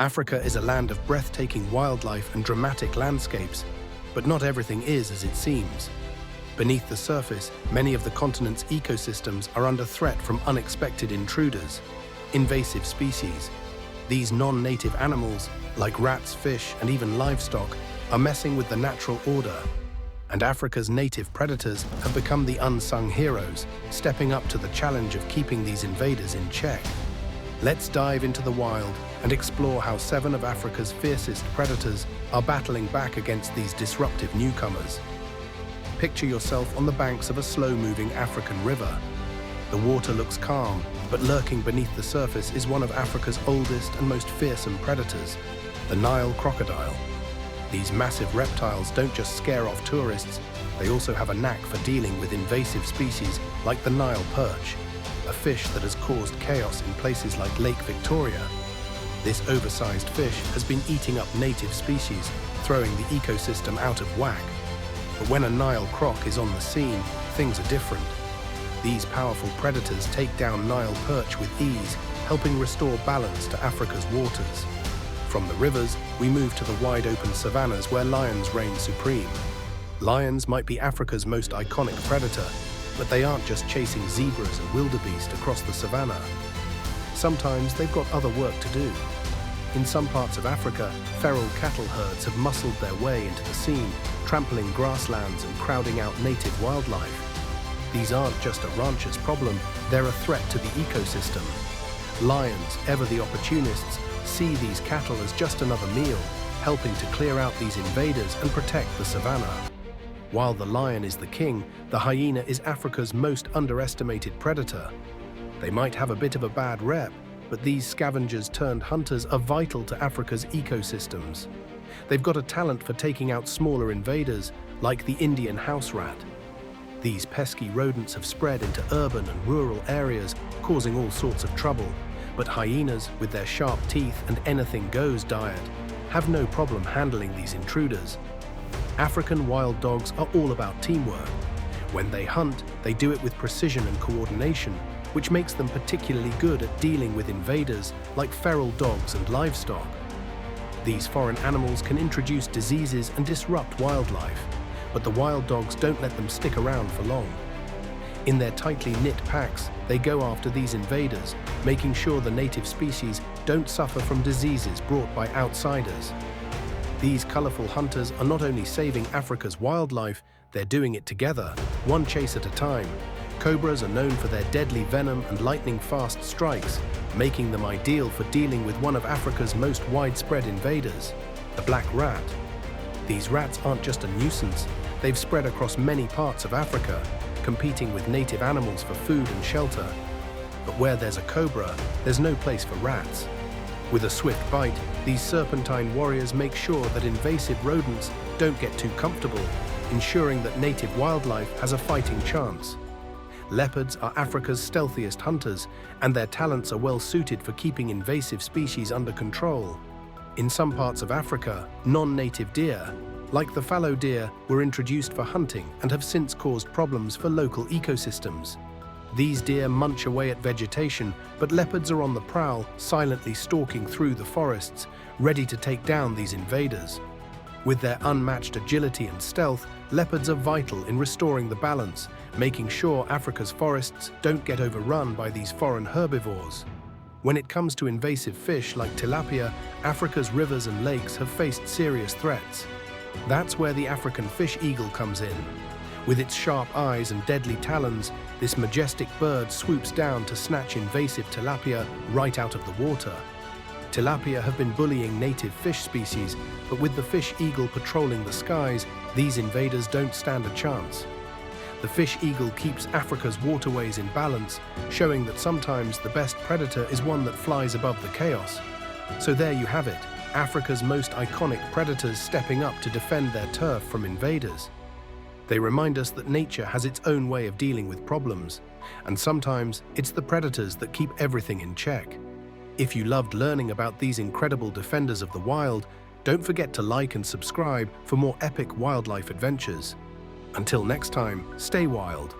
Africa is a land of breathtaking wildlife and dramatic landscapes, but not everything is as it seems. Beneath the surface, many of the continent's ecosystems are under threat from unexpected intruders, invasive species. These non-native animals, like rats, fish, and even livestock, are messing with the natural order. And Africa's native predators have become the unsung heroes, stepping up to the challenge of keeping these invaders in check. Let's dive into the wild and explore how 7 of Africa's fiercest predators are battling back against these disruptive newcomers. Picture yourself on the banks of a slow-moving African river. The water looks calm, but lurking beneath the surface is one of Africa's oldest and most fearsome predators, the Nile crocodile. These massive reptiles don't just scare off tourists, they also have a knack for dealing with invasive species like the Nile perch, a fish that has caused chaos in places like Lake Victoria. This oversized fish has been eating up native species, throwing the ecosystem out of whack. But when a Nile croc is on the scene, things are different. These powerful predators take down Nile perch with ease, helping restore balance to Africa's waters. From the rivers, we move to the wide-open savannas where lions reign supreme. Lions might be Africa's most iconic predator, but they aren't just chasing zebras and wildebeest across the savanna. Sometimes they've got other work to do. In some parts of Africa, feral cattle herds have muscled their way into the scene, trampling grasslands and crowding out native wildlife. These aren't just a rancher's problem, they're a threat to the ecosystem. Lions, ever the opportunists, see these cattle as just another meal, helping to clear out these invaders and protect the savanna. While the lion is the king, the hyena is Africa's most underestimated predator. They might have a bit of a bad rep, but these scavengers turned hunters are vital to Africa's ecosystems. They've got a talent for taking out smaller invaders, like the Indian house rat. These pesky rodents have spread into urban and rural areas, causing all sorts of trouble. But hyenas, with their sharp teeth and anything-goes diet, have no problem handling these intruders. African wild dogs are all about teamwork. When they hunt, they do it with precision and coordination, which makes them particularly good at dealing with invaders like feral dogs and livestock. These foreign animals can introduce diseases and disrupt wildlife, but the wild dogs don't let them stick around for long. In their tightly knit packs, they go after these invaders, making sure the native species don't suffer from diseases brought by outsiders. These colorful hunters are not only saving Africa's wildlife, they're doing it together, one chase at a time. Cobras are known for their deadly venom and lightning-fast strikes, making them ideal for dealing with one of Africa's most widespread invaders, the black rat. These rats aren't just a nuisance, they've spread across many parts of Africa, competing with native animals for food and shelter. But where there's a cobra, there's no place for rats. With a swift bite, these serpentine warriors make sure that invasive rodents don't get too comfortable, ensuring that native wildlife has a fighting chance. Leopards are Africa's stealthiest hunters, and their talents are well suited for keeping invasive species under control. In some parts of Africa, non-native deer, like the fallow deer, were introduced for hunting and have since caused problems for local ecosystems. These deer munch away at vegetation, but leopards are on the prowl, silently stalking through the forests, ready to take down these invaders. With their unmatched agility and stealth, leopards are vital in restoring the balance, making sure Africa's forests don't get overrun by these foreign herbivores. When it comes to invasive fish like tilapia, Africa's rivers and lakes have faced serious threats. That's where the African fish eagle comes in. With its sharp eyes and deadly talons, this majestic bird swoops down to snatch invasive tilapia right out of the water. Tilapia have been bullying native fish species, but with the fish eagle patrolling the skies, these invaders don't stand a chance. The fish eagle keeps Africa's waterways in balance, showing that sometimes the best predator is one that flies above the chaos. So there you have it, Africa's most iconic predators stepping up to defend their turf from invaders. They remind us that nature has its own way of dealing with problems, and sometimes it's the predators that keep everything in check. If you loved learning about these incredible defenders of the wild, don't forget to like and subscribe for more epic wildlife adventures. Until next time, stay wild.